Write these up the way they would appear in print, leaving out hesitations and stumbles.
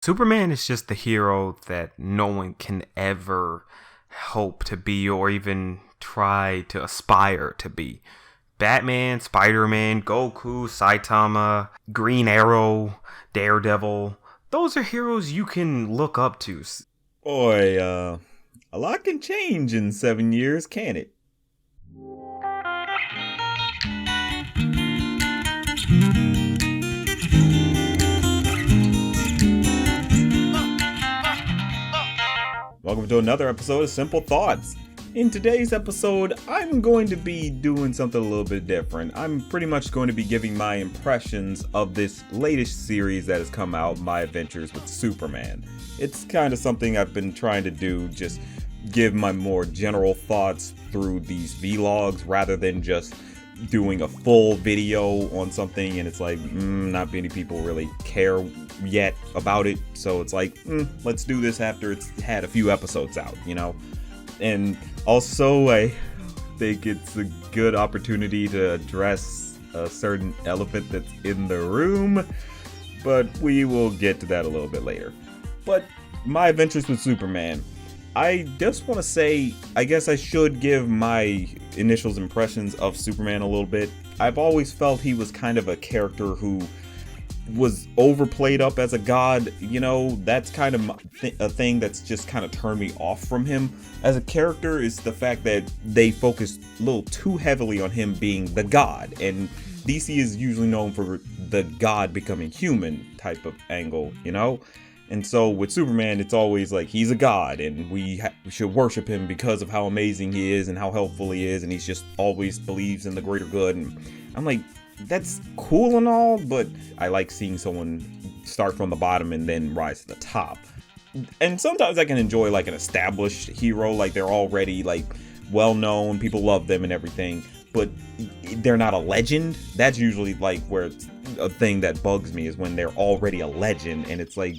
Superman is just the hero that no one can ever hope to be or even try to aspire to be. Batman, Spider-Man, Goku, Saitama, Green Arrow, Daredevil, those are heroes you can look up to. Boy, a lot can change in 7 years, can't it? Welcome to another episode of Simple Thoughts. In today's episode, I'm going to be doing something a little bit different. I'm pretty much going to be giving my impressions of this latest series that has come out, My Adventures with Superman. It's kind of something I've been trying to do, just give my more general thoughts through these vlogs rather than just doing a full video on something, and it's like not many people really care yet about it, so it's like let's do this after it's had a few episodes out, you know. And also I think it's a good opportunity to address a certain elephant that's in the room, but we will get to that a little bit later. But My Adventures with Superman, I just want to say, I guess I should give my initial impressions of Superman a little bit. I've always felt he was kind of a character who was overplayed up as a god. You know, that's kind of a thing that's just kind of turned me off from him as a character, is the fact that they focused a little too heavily on him being the god. And DC is usually known for the god becoming human type of angle, you know? And so with Superman, it's always like he's a god and we should worship him because of how amazing he is and how helpful he is, and he's just always believes in the greater good. And I'm like, that's cool and all, but I like seeing someone start from the bottom and then rise to the top. And sometimes I can enjoy like an established hero, like they're already like well known, people love them and everything, but they're not a legend. That's usually like where it's a thing that bugs me, is when they're already a legend and it's like,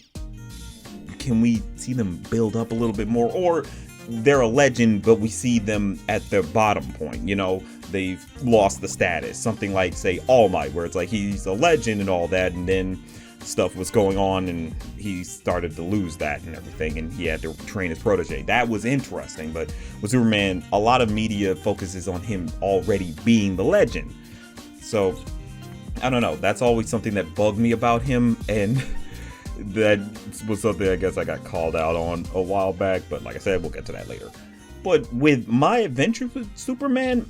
can we see them build up a little bit more? Or they're a legend, but we see them at their bottom point, you know, they've lost the status. Something like, say, All Might, where it's like he's a legend and all that, and then stuff was going on and he started to lose that and everything, and he had to train his protege. That was interesting. But with Superman, a lot of media focuses on him already being the legend. So, I don't know, that's always something that bugged me about him, and that was something I guess I got called out on a while back, but like I said, we'll get to that later. But with My Adventures with Superman,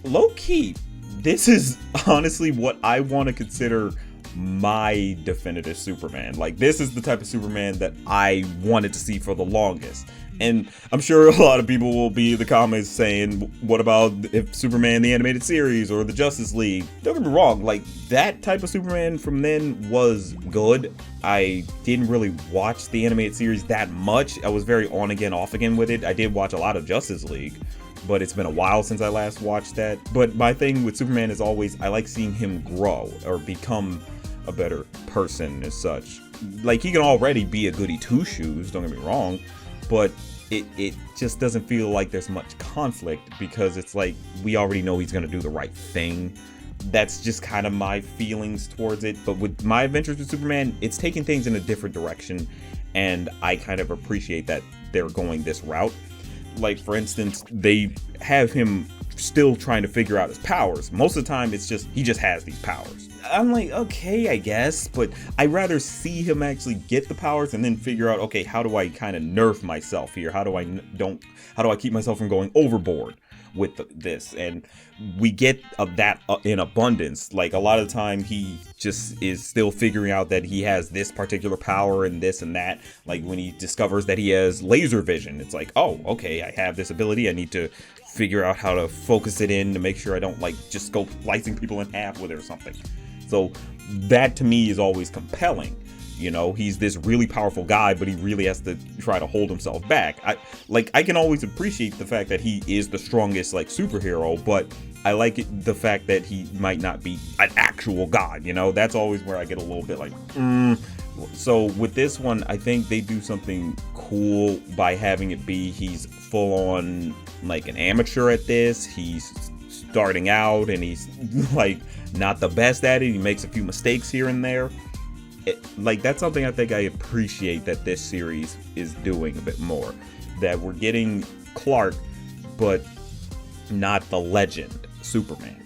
low-key, this is honestly what I want to consider my definitive Superman. Like, this is the type of Superman that I wanted to see for the longest. And I'm sure a lot of people will be in the comments saying, what about if Superman the animated series or the Justice League? Don't get me wrong, like, that type of Superman from then was good. I didn't really watch the animated series that much. I was very on again, off again with it. I did watch a lot of Justice League, but it's been a while since I last watched that. But my thing with Superman is always, I like seeing him grow or become a better person as such. Like, he can already be a goody two-shoes, don't get me wrong, but it just doesn't feel like there's much conflict, because it's like we already know he's gonna do the right thing. That's just kind of my feelings towards it. But with My Adventures with Superman, it's taking things in a different direction, and I kind of appreciate that they're going this route. Like, for instance, they have him still trying to figure out his powers. Most of the time it's just he just has these powers. I'm like, okay, I guess, but I'd rather see him actually get the powers and then figure out, okay, how do I kind of nerf myself here? How do I keep myself from going overboard with this? And we get that in abundance. Like, a lot of the time he just is still figuring out that he has this particular power and this and that. Like, when he discovers that he has laser vision, it's like, oh, okay, I have this ability. I need to figure out how to focus it in to make sure I don't like just go slicing people in half with it or something. So that to me is always compelling. You know, he's this really powerful guy, but he really has to try to hold himself back. I can always appreciate the fact that he is the strongest like superhero, but I like the fact that he might not be an actual god. You know, that's always where I get a little bit like, So with this one, I think they do something cool by having it be he's full on like an amateur at this. He's starting out and he's like not the best at it. He makes a few mistakes here and there, like, that's something I think I appreciate that this series is doing a bit more. That we're getting Clark, but not the legend Superman.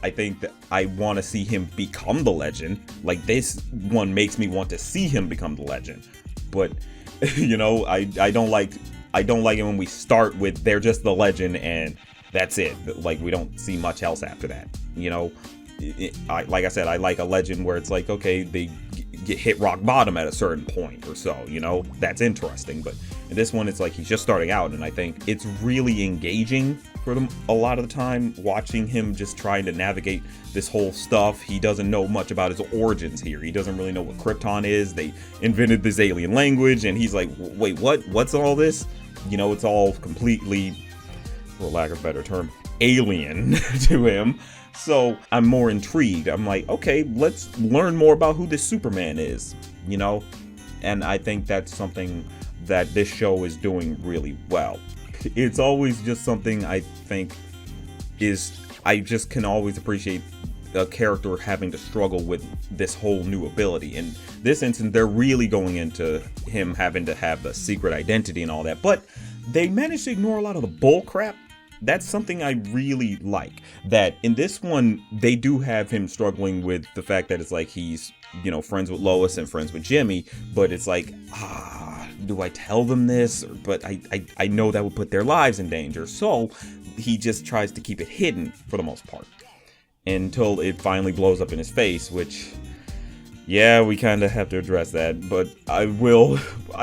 I think that I want to see him become the legend. Like, this one makes me want to see him become the legend. But, you know, I don't like it when we start with they're just the legend and that's it. Like, we don't see much else after that. You know, like I said, I like a legend where it's like, okay, they get hit rock bottom at a certain point or so, you know, that's interesting. But in this one, it's like he's just starting out, and I think it's really engaging for them a lot of the time, watching him just trying to navigate this whole stuff. He doesn't know much about his origins here. He doesn't really know what Krypton is. They invented this alien language, and he's like, wait, what's all this? You know, it's all completely, for lack of a better term, alien to him. So I'm more intrigued. I'm like, okay, let's learn more about who this Superman is, you know? And I think that's something that this show is doing really well. It's always just something I think I just can always appreciate a character having to struggle with this whole new ability. In this instance, they're really going into him having to have the secret identity and all that, but they managed to ignore a lot of the bull crap. That's something I really like, that in this one, they do have him struggling with the fact that it's like he's, you know, friends with Lois and friends with Jimmy, but it's like, do I tell them this? But I know that would put their lives in danger. So he just tries to keep it hidden for the most part until it finally blows up in his face, which, yeah, we kind of have to address that. But I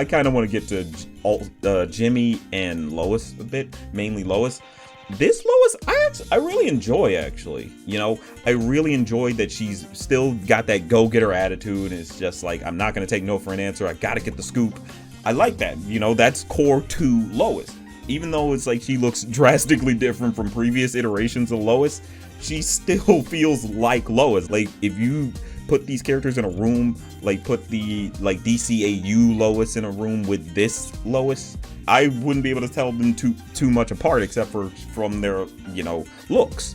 kind of want to get to Jimmy and Lois a bit, mainly Lois. This Lois, I really enjoy, actually. You know, I really enjoy that she's still got that go-getter attitude, and it's just like, I'm not going to take no for an answer. I got to get the scoop. I like that. You know, that's core to Lois. Even though it's like she looks drastically different from previous iterations of Lois, she still feels like Lois. Like, if you put these characters in a room, like put the DCAU Lois in a room with this Lois, I wouldn't be able to tell them too much apart, except for from their, you know, looks.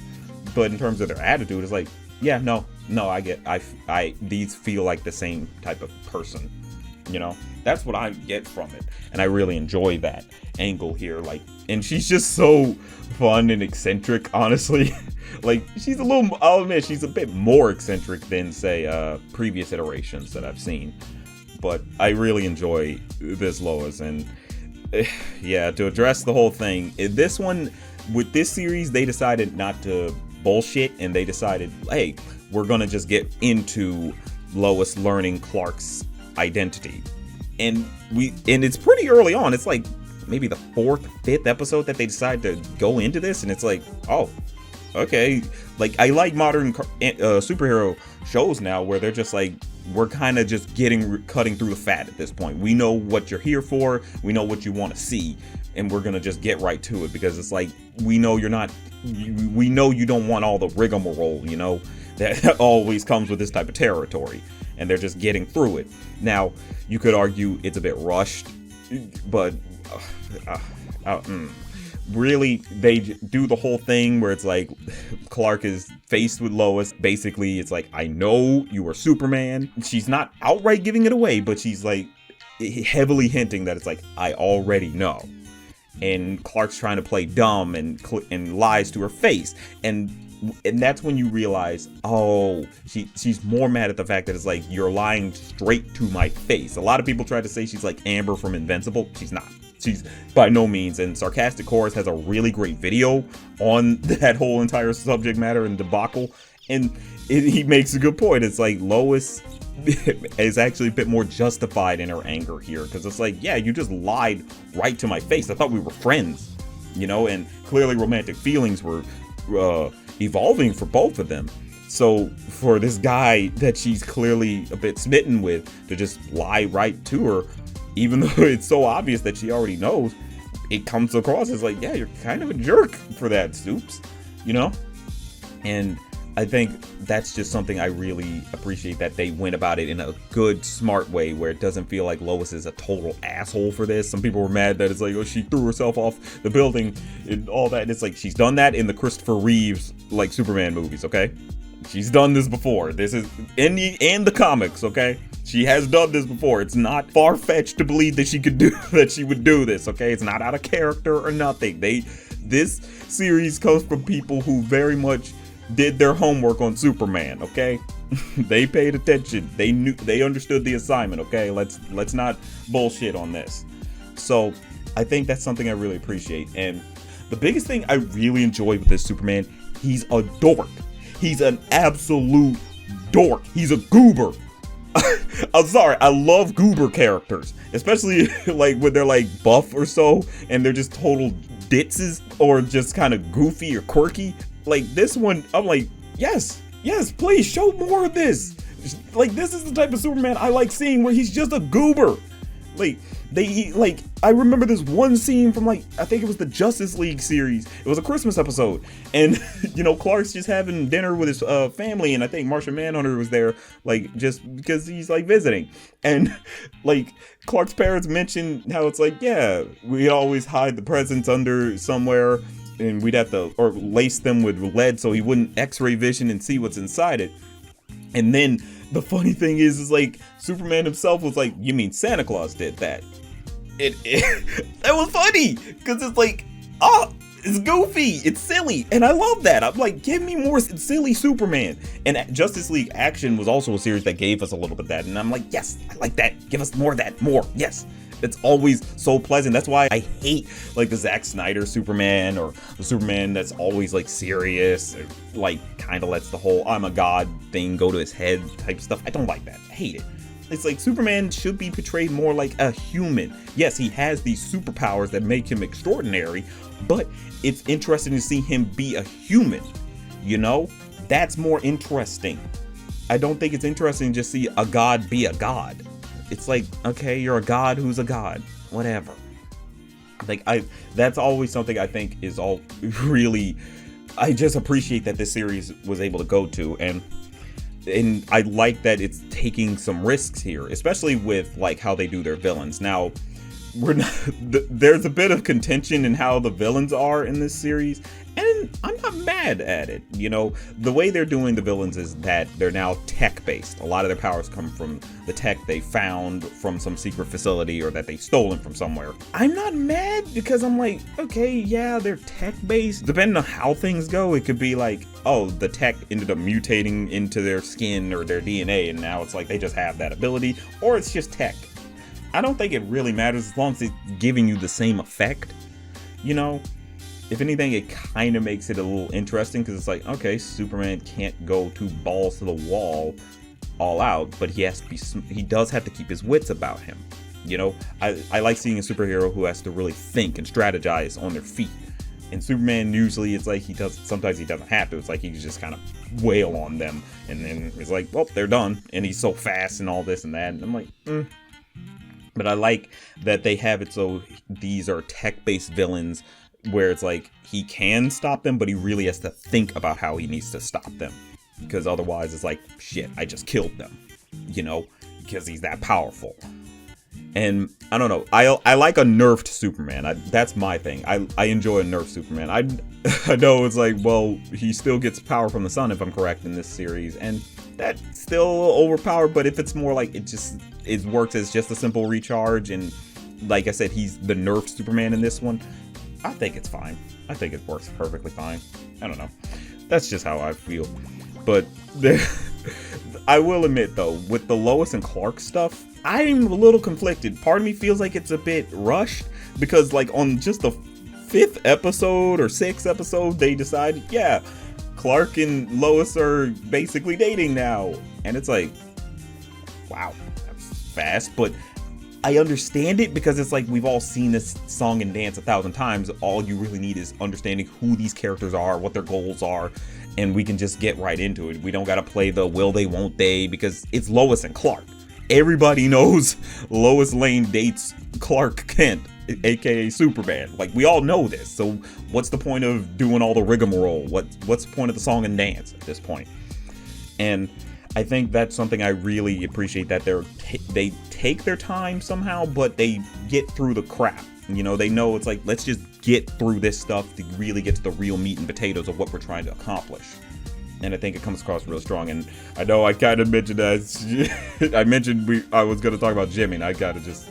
But in terms of their attitude, it's like, yeah, no, these feel like the same type of person. You know, that's what I get from it, and I really enjoy that angle here. Like, and she's just so fun and eccentric, honestly. Like, I'll admit, she's a bit more eccentric than, say, previous iterations that I've seen. But I really enjoy this Lois, and yeah, to address the whole thing, this one, with this series, they decided not to bullshit, and they decided, hey, we're gonna just get into Lois learning Clark's identity. And it's pretty early on. It's like maybe the 4th, 5th episode that they decide to go into this, and it's like, oh, okay. Like, I like modern superhero shows now where they're just like, we're kind of just cutting through the fat at this point. We know what you're here for. We know what you want to see, and we're gonna just get right to it, because it's like, we know we know you don't want all the rigmarole, you know, that always comes with this type of territory, and they're just getting through it. Now, you could argue it's a bit rushed, but really, they do the whole thing where it's like Clark is faced with Lois. Basically, it's like, I know you are Superman. She's not outright giving it away, but she's like heavily hinting that it's like, I already know. And Clark's trying to play dumb and lies to her face. And that's when you realize, oh, she's more mad at the fact that it's like, you're lying straight to my face. A lot of people try to say she's like Amber from Invincible. She's not. She's by no means. And Sarcastic Chorus has a really great video on that whole entire subject matter and debacle. And he makes a good point. It's like, Lois is actually a bit more justified in her anger here. Because it's like, yeah, you just lied right to my face. I thought we were friends, you know, and clearly romantic feelings were evolving for both of them. So for this guy that she's clearly a bit smitten with to just lie right to her, even though it's so obvious that she already knows, it comes across as like, yeah, you're kind of a jerk for that, Stoops, you know? And I think that's just something I really appreciate, that they went about it in a good, smart way where it doesn't feel like Lois is a total asshole for this. Some people were mad that it's like, oh, she threw herself off the building and all that. And it's like, she's done that in the Christopher Reeves, like, Superman movies, okay? She's done this before. This is in the comics, okay? She has done this before. It's not far-fetched to believe that she would do this, okay? It's not out of character or nothing. This series comes from people who very much did their homework on Superman, okay? They paid attention. They understood the assignment, okay? Let's not bullshit on this. So I think that's something I really appreciate. And the biggest thing I really enjoy with this Superman, he's a dork. He's an absolute dork. He's a goober. I'm sorry, I love goober characters, especially like when they're like buff or so, and they're just total ditzes or just kind of goofy or quirky. Like this one, I'm like, yes, please show more of this. Like this is the type of Superman I like seeing, where he's just a goober. I remember this one scene from I think it was the Justice League series. It was a Christmas episode, and Clark's just having dinner with his family, and I think Martian Manhunter was there, just because he's visiting, and Clark's parents mentioned how it's yeah, we'd always hide the presents under somewhere, and we'd have to or lace them with lead so he wouldn't X-ray vision and see what's inside it, and then. The funny thing is Superman himself was you mean Santa Claus did that? That was funny, because it's it's goofy, it's silly, and I love that. I'm give me more silly Superman. And Justice League Action was also a series that gave us a little bit of that, and I'm yes, I like that. Give us more of that, more, yes. It's always so pleasant. That's why I hate the Zack Snyder Superman, or the Superman that's always serious, or kind of lets the whole I'm a god thing go to his head type stuff. I don't like that. I hate it. It's Superman should be portrayed more like a human. Yes, he has these superpowers that make him extraordinary, but it's interesting to see him be a human. That's more interesting. I don't think it's interesting to just see a god be a god. It's okay, you're a god who's a god, whatever. That's always something I think is all really, I just appreciate that this series was able to go to, and I like that it's taking some risks here, especially with how they do their villains. Now, there's a bit of contention in how the villains are in this series, and I'm not mad at it. The way they're doing the villains is that they're now tech-based. A lot of their powers come from the tech they found from some secret facility, or that they stolen from somewhere. I'm not mad, because I'm okay, yeah, they're tech-based. Depending on how things go, it could be oh, the tech ended up mutating into their skin or their DNA, and now it's they just have that ability, or it's just tech. I don't think it really matters as long as it's giving you the same effect. If anything, it kind of makes it a little interesting, because it's okay, Superman can't go two balls to the wall all out, but he does have to keep his wits about him. I like seeing a superhero who has to really think and strategize on their feet. And Superman, usually it's sometimes he doesn't have to. It's he can just kind of wail on them, and then it's well, they're done, and he's so fast and all this and that, and I'm But I like that they have it so these are tech-based villains, where it's he can stop them, but he really has to think about how he needs to stop them, because otherwise it's shit, I just killed them, because he's that powerful. And I don't know, I like a nerfed Superman. That's my thing. I enjoy a nerfed Superman. I know it's well, he still gets power from the sun, if I'm correct, in this series, and that's still overpowered, but if it's more it works as just a simple recharge, and like I said, he's the nerfed Superman in this one, I think it's fine. I think it works perfectly fine. I don't know. That's just how I feel. But I will admit, though, with the Lois and Clark stuff, I'm a little conflicted. Part of me feels it's a bit rushed, because on just the 5th episode or 6th episode, they decided, yeah, Clark and Lois are basically dating now. And it's wow, that's fast, but I understand it, because it's we've all seen this song and dance 1,000 times. All you really need is understanding who these characters are, what their goals are, and we can just get right into it. We don't gotta play the will they, won't they, because it's Lois and Clark. Everybody knows Lois Lane dates Clark Kent, aka Superman. We all know this, so what's the point of doing all the rigmarole? What's the point of the song and dance at this point? And I think that's something I really appreciate, that they take their time somehow, but they get through the crap. They know it's let's just get through this stuff to really get to the real meat and potatoes of what we're trying to accomplish. and I think it comes across real strong. And I know I kind of mentioned that I mentioned I was going to talk about Jimmy, and I kind of just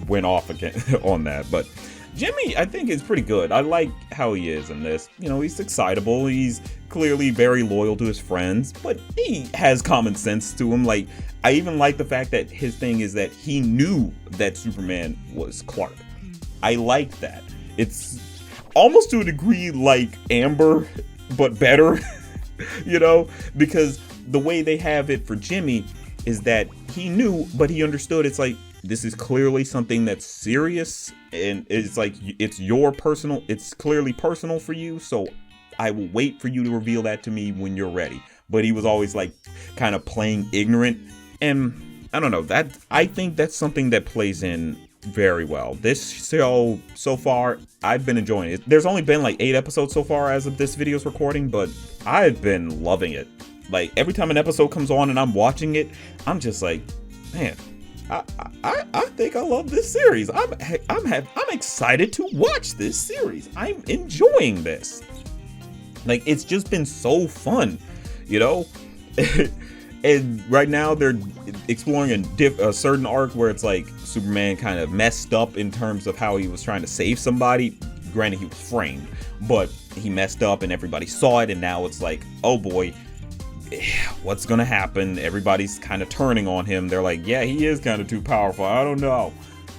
went off again on that. But Jimmy, I think, is pretty good. I like how he is in this. You know, he's excitable. He's clearly very loyal to his friends, but he has common sense to him. Like, I even like the fact that his thing is that he knew that Superman was Clark. I like that. It's almost to a degree like Amber, but better, you know, because the way they have it for Jimmy is that he knew, but he understood. It's like, this is clearly something that's serious, and it's like, it's clearly personal for you, so I will wait for you to reveal that to me when you're ready. But he was always like kind of playing ignorant, and I don't know, I think that's something that plays in very well. This show so far, I've been enjoying it. There's only been like 8 episodes so far as of this video's recording, but I've been loving it. Like, every time an episode comes on and I'm watching it, I'm just like, man, I think I love this series. I'm excited to watch this series. I'm enjoying this. Like, it's just been so fun, you know? And right now they're exploring a certain arc where it's like Superman kind of messed up in terms of how he was trying to save somebody. Granted, he was framed, but he messed up and everybody saw it, and now it's like, oh boy, what's gonna happen? Everybody's kind of turning on him. They're like, yeah, he is kind of too powerful. I don't know.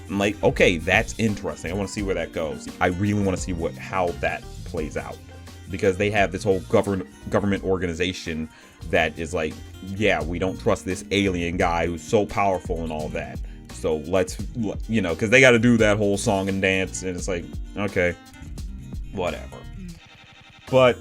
I'm like, okay, that's interesting. I want to see where that goes. I really want to see how that plays out, because they have this whole government organization that is like, yeah, we don't trust this alien guy who's so powerful and all that. So let's, you know, because they got to do that whole song and dance, and it's like, okay, whatever. But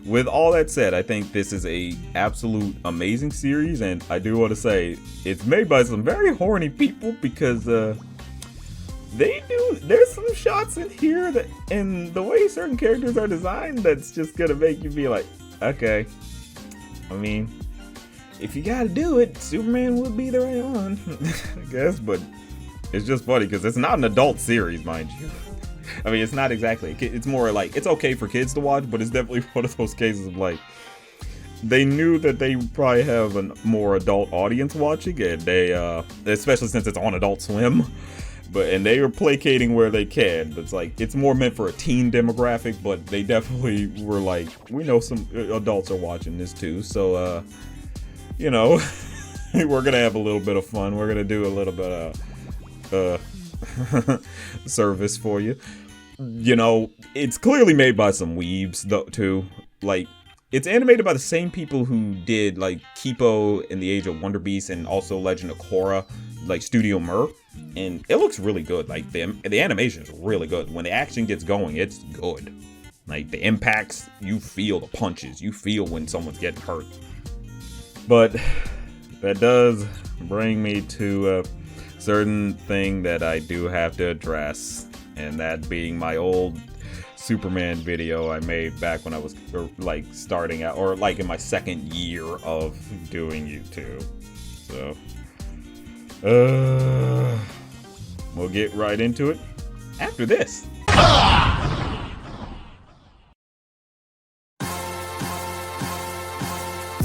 with all that said, I think this is a absolute amazing series, and I do want to say it's made by some very horny people, because there's some shots in here that, and the way certain characters are designed, that's just gonna make you be like, okay, I mean, if you gotta do it, Superman would be the right one, I guess. But it's just funny because it's not an adult series, mind you. I mean, it's not exactly. It's more like, it's okay for kids to watch, but it's definitely one of those cases of like, they knew that they probably have a more adult audience watching, and they, especially since it's on Adult Swim, and they are placating where they can. It's like, it's more meant for a teen demographic, but they definitely were like, we know some adults are watching this too, so, you know, we're gonna have a little bit of fun. We're gonna do a little bit of service for you. You know, it's clearly made by some weebs though too. Like, it's animated by the same people who did like Kipo in the Age of Wonder Beast and also Legend of Korra, like Studio Mer, and it looks really good. Like, the animation is really good. When the action gets going, it's good. Like, the impacts, you feel the punches, you feel when someone's getting hurt. But that does bring me to a certain thing that I do have to address, and that being my old Superman video I made back when I was like starting out, or like in my second year of doing YouTube. So we'll get right into it after this.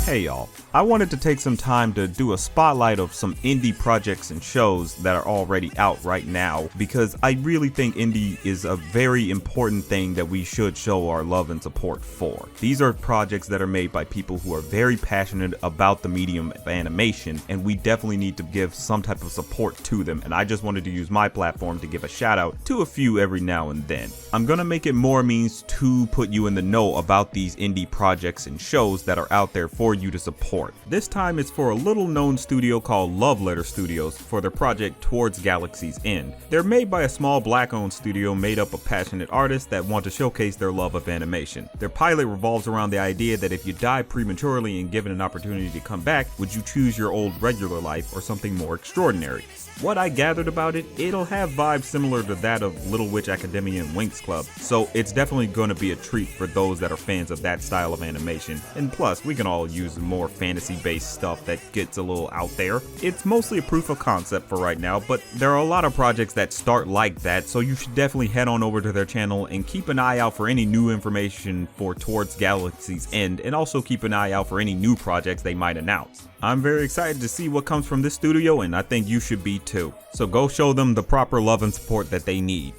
Hey y'all, I wanted to take some time to do a spotlight of some indie projects and shows that are already out right now, because I really think indie is a very important thing that we should show our love and support for. These are projects that are made by people who are very passionate about the medium of animation, and we definitely need to give some type of support to them, and I just wanted to use my platform to give a shout out to a few every now and then. I'm gonna make it more means to put you in the know about these indie projects and shows that are out there for you to support. This time it's for a little known studio called Love Letter Studios for their project Towards Galaxy's End. They're made by a small black owned studio made up of passionate artists that want to showcase their love of animation. Their pilot revolves around the idea that if you die prematurely and given an opportunity to come back, would you choose your old regular life or something more extraordinary? What I gathered about it, it'll have vibes similar to that of Little Witch Academia and Winx Club, so it's definitely going to be a treat for those that are fans of that style of animation, and plus, we can all use use more fantasy-based stuff that gets a little out there. It's mostly a proof of concept for right now, but there are a lot of projects that start like that, so you should definitely head on over to their channel and keep an eye out for any new information for Towards Galaxy's End, and also keep an eye out for any new projects they might announce. I'm very excited to see what comes from this studio, and I think you should be too. So go show them the proper love and support that they need.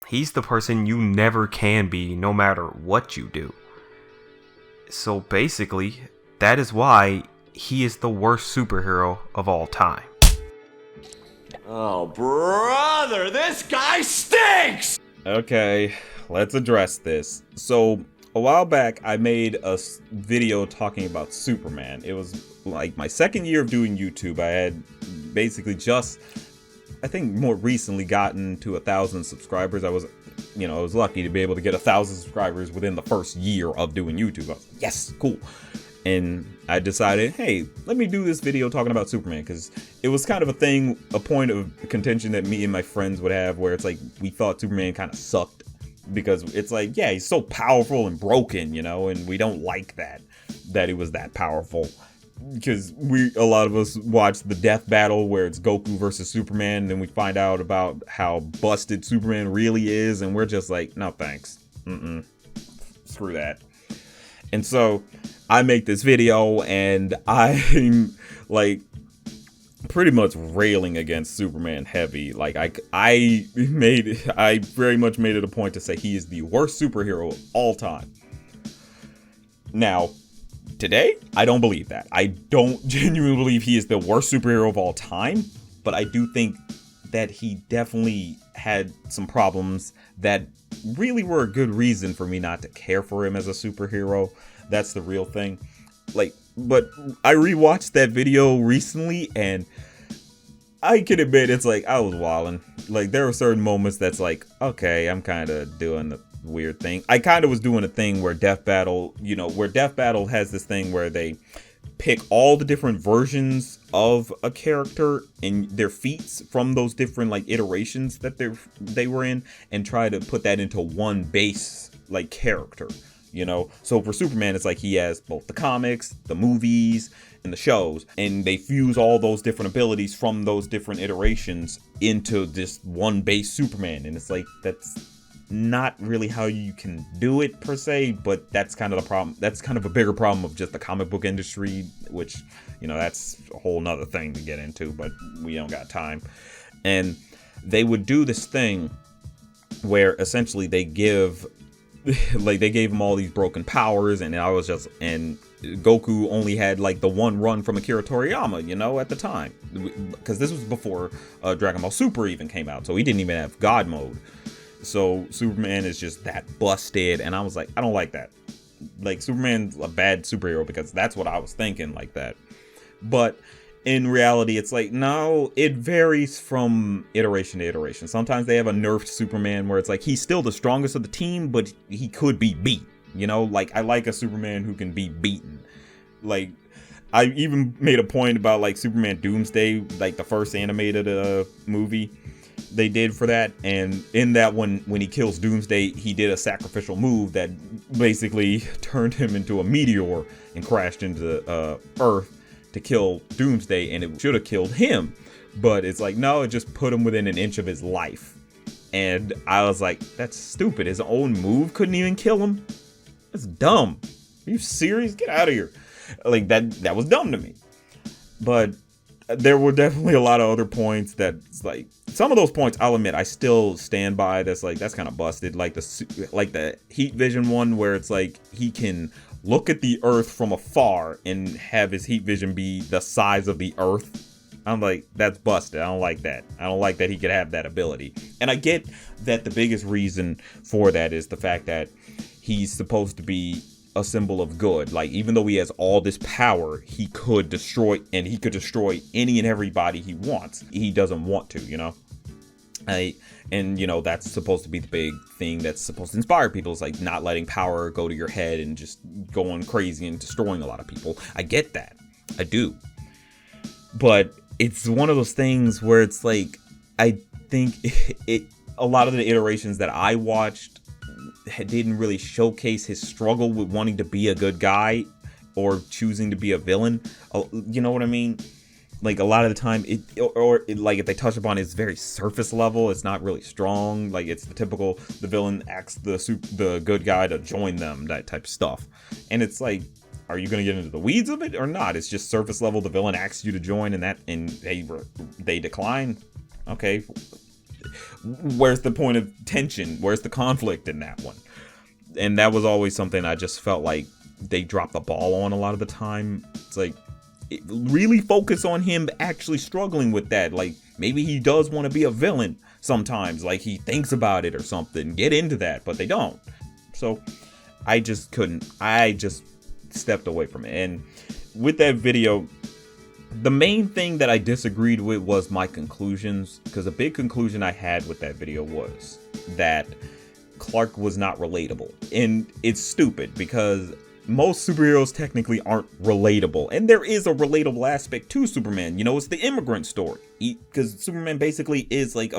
He's the person you never can be, no matter what you do. So basically, that is why he is the worst superhero of all time. Oh, brother, this guy stinks! Okay, let's address this. So, a while back, I made a video talking about Superman. It was like my second year of doing YouTube. I had basically just, I think, more recently gotten to 1,000 subscribers. I was lucky to be able to get 1,000 subscribers within the first year of doing YouTube. I was like, yes, cool. And I decided, hey, let me do this video talking about Superman, because it was kind of a point of contention that me and my friends would have, where it's like, we thought Superman kind of sucked, because it's like, yeah, he's so powerful and broken, and we don't like that he was that powerful. Because a lot of us watch the death battle where it's Goku versus Superman, and then we find out about how busted Superman really is, and we're just like, no thanks, screw that. And so I make this video, and I'm like pretty much railing against Superman heavy. Like I very much made it a point to say he is the worst superhero of all time. Now, today, I don't believe that. I don't genuinely believe he is the worst superhero of all time, but I do think that he definitely had some problems that really were a good reason for me not to care for him as a superhero. That's the real thing. But I rewatched that video recently, and I can admit it's like, I was wilding. Like, there were certain moments that's like, okay, I'm kind of doing the weird thing. I kind of was doing a thing where Death Battle has this thing where they pick all the different versions of a character and their feats from those different iterations that they were in, and try to put that into one base character. So for Superman, it's like he has both the comics, the movies, and the shows, and they fuse all those different abilities from those different iterations into this one base Superman, and it's like, that's not really how you can do it per se, but that's kind of the problem. That's kind of a bigger problem of just the comic book industry, which, that's a whole nother thing to get into, but we don't got time. And they would do this thing where essentially they gave him all these broken powers, and Goku only had the one run from Akira Toriyama, at the time, because this was before Dragon Ball Super even came out, so he didn't even have God mode. So Superman is just that busted, and I was like, I don't like that. Superman's a bad superhero, because that's what I was thinking like that. But in reality, it's like, no, it varies from iteration to iteration. Sometimes they have a nerfed Superman where it's like, he's still the strongest of the team, but he could be beat. I like a Superman who can be beaten. I even made a point about Superman Doomsday, the first animated movie they did for that, and in that one, when he kills Doomsday, he did a sacrificial move that basically turned him into a meteor and crashed into Earth to kill Doomsday, and it should have killed him, but it's like, no, it just put him within an inch of his life. And I was like, that's stupid. His own move couldn't even kill him. That's dumb. Are you serious? Get out of here. That was dumb to me. But there were definitely a lot of other points that's some of those points, I'll admit, I still stand by. That's kind of busted. The heat vision one, where it's he can look at the Earth from afar and have his heat vision be the size of the Earth. I'm like, that's busted. I don't like that. I don't like that he could have that ability. And I get that the biggest reason for that is the fact that he's supposed to be a symbol of good. Like, even though he has all this power, he could destroy any and everybody he wants. He doesn't want to, you know? And you know, that's supposed to be the big thing that's supposed to inspire people. It's like not letting power go to your head and just going crazy and destroying a lot of people. I get that. I do. But it's one of those things where it's like, I think a lot of the iterations that I watched didn't really showcase his struggle with wanting to be a good guy or choosing to be a villain. You know what I mean? Like, a lot of the time, like, if they touch upon it, it's very surface level. It's not really strong. Like, it's the typical, the villain asks the good guy to join them, that type of stuff. And it's like, are you going to get into the weeds of it or not? It's just surface level. The villain asks you to join, and they decline. Okay. Where's the point of tension? Where's the conflict in that one? And that was always something I just felt like they dropped the ball on a lot of the time. It's like, really focus on him actually struggling with that. Like, maybe he does want to be a villain sometimes. Like, he thinks about it or something. Get into that, but they don't. So I just couldn't. I just stepped away from it. And with that video, the main thing that I disagreed with was my conclusions, because a big conclusion I had with that video was that Clark was not relatable. And it's stupid because most superheroes technically aren't relatable, and there is a relatable aspect to Superman. You know, it's the immigrant story, because Superman basically is like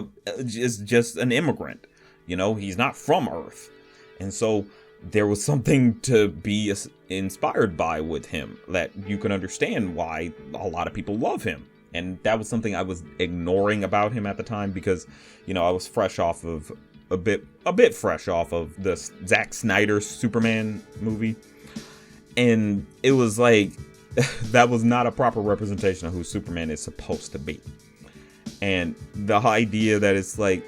just an immigrant. You know, he's not from Earth, and so there was something to be inspired by with him, that you can understand why a lot of people love him. And that was something I was ignoring about him at the time, because, you know, I was fresh off of a bit fresh off of the Zack Snyder Superman movie. And it was like, that was not a proper representation of who Superman is supposed to be. And the idea that it's like,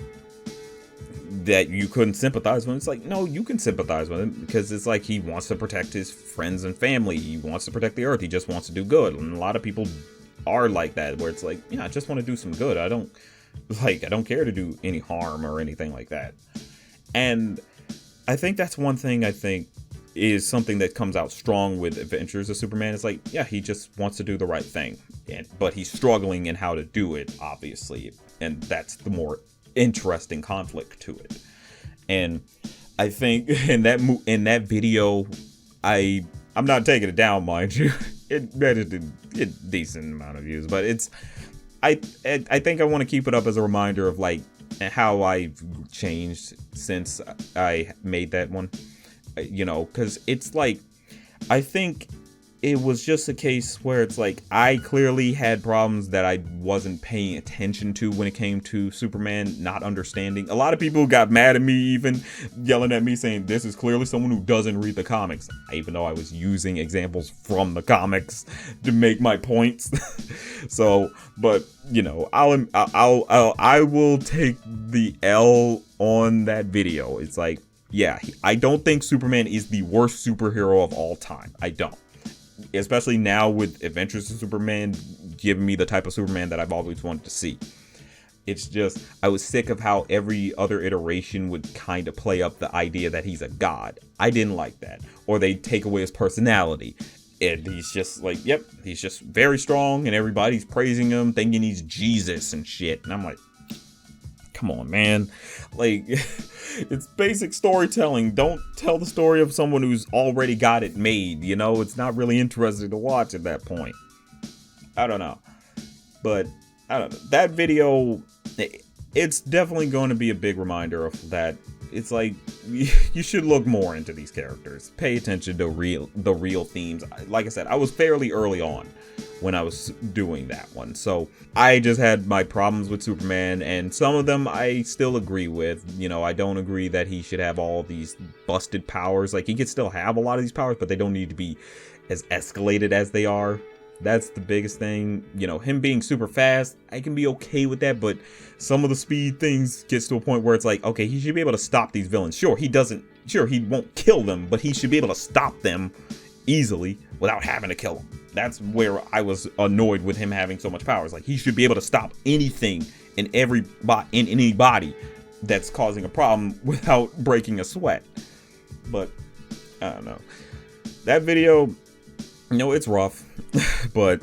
that you couldn't sympathize with him, it's like, no, you can sympathize with him, because it's like, he wants to protect his friends and family. He wants to protect the Earth. He just wants to do good. And a lot of people are like that, where it's like, yeah, I just want to do some good. I don't care to do any harm or anything like that. And I think that's one thing I think is something that comes out strong with Adventures of Superman. It's like, yeah, he just wants to do the right thing, but he's struggling in how to do it, obviously, and that's the more interesting conflict to it. And I think in that video, I'm not taking it down, mind you. It had a decent amount of views, but I think I want to keep it up as a reminder of like how I've changed since I made that one. You know, because it's like, I think it was just a case where it's like, I clearly had problems that I wasn't paying attention to when it came to Superman, not understanding. A lot of people got mad at me, even yelling at me, saying this is clearly someone who doesn't read the comics, even though I was using examples from the comics to make my points. So, but you know, I will take the L on that video. It's like, yeah, I don't think Superman is the worst superhero of all time. I don't. Especially now with Adventures of Superman giving me the type of Superman that I've always wanted to see. It's just, I was sick of how every other iteration would kind of play up the idea that he's a god. I didn't like that. Or they take away his personality. And he's just like, yep, he's just very strong and everybody's praising him, thinking he's Jesus and shit. And I'm like, come on, man. Like, it's basic storytelling. Don't tell the story of someone who's already got it made, you know? It's not really interesting to watch at that point. I don't know. But, I don't know. That video, it's definitely going to be a big reminder of that. It's like, you should look more into these characters. Pay attention to the real themes. Like I said, I was fairly early on when I was doing that one. So I just had my problems with Superman, and some of them I still agree with. You know, I don't agree that he should have all these busted powers. Like, he could still have a lot of these powers, but they don't need to be as escalated as they are. That's the biggest thing. You know, him being super fast, I can be okay with that, but some of the speed things gets to a point where it's like, okay, he should be able to stop these villains. Sure, he won't kill them, but he should be able to stop them easily without having to kill them. That's where I was annoyed with him having so much power. It's like, he should be able to stop anything and anybody that's causing a problem without breaking a sweat. But I don't know. That video, it's rough, but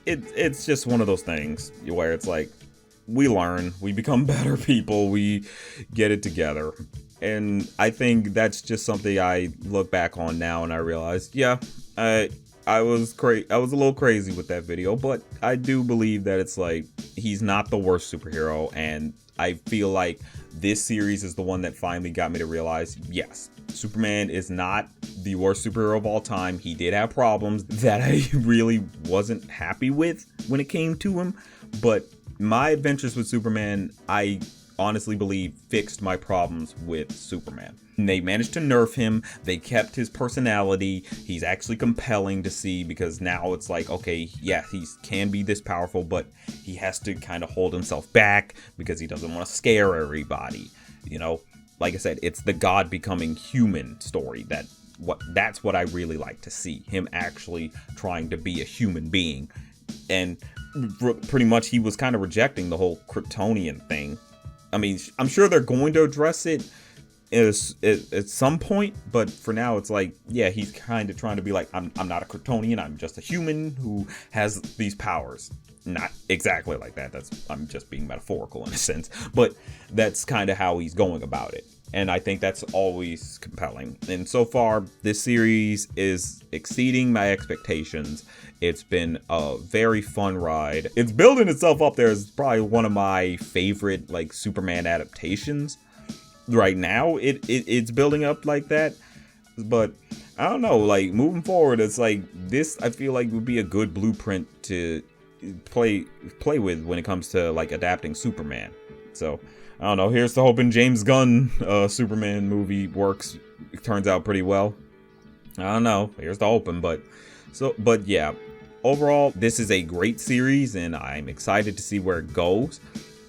it's just one of those things where it's like, we learn, we become better people, we get it together. And I think that's just something I look back on now and I realize, yeah, I was a little crazy with that video, but I do believe that it's like, he's not the worst superhero, and I feel like this series is the one that finally got me to realize, yes, Superman is not the worst superhero of all time. He did have problems that I really wasn't happy with when it came to him, but my adventures with Superman, I honestly believe, fixed my problems with Superman. They managed to nerf him. They kept his personality. He's actually compelling to see, because now it's like, okay, yeah, he can be this powerful, but he has to kind of hold himself back because he doesn't want to scare everybody. Like I said, it's the God becoming human story that's what I really like to see. Him actually trying to be a human being. And pretty much he was kind of rejecting the whole Kryptonian thing. I mean, I'm sure they're going to address it at some point, but for now it's like, yeah, he's kind of trying to be like, I'm not a Kryptonian, I'm just a human who has these powers. Not exactly like that. I'm just being metaphorical in a sense, but that's kind of how he's going about it. And I think that's always compelling. And so far, this series is exceeding my expectations. It's been a very fun ride. It's building itself up there as probably one of my favorite Superman adaptations. Right now, it's building up like that. But I don't know, moving forward, it's like this, I feel like would be a good blueprint to play with when it comes to adapting Superman. So I don't know, here's to hoping James Gunn Superman movie turns out pretty well. I don't know, here's to hoping. But yeah, overall this is a great series and I'm excited to see where it goes.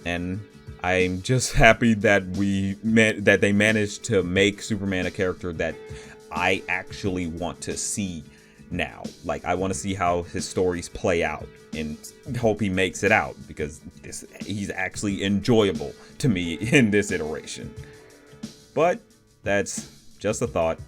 And I'm just happy that they managed to make Superman a character that I actually want to see now. I want to see how his stories play out and hope he makes it out, because he's actually enjoyable to me in this iteration. But that's just a thought.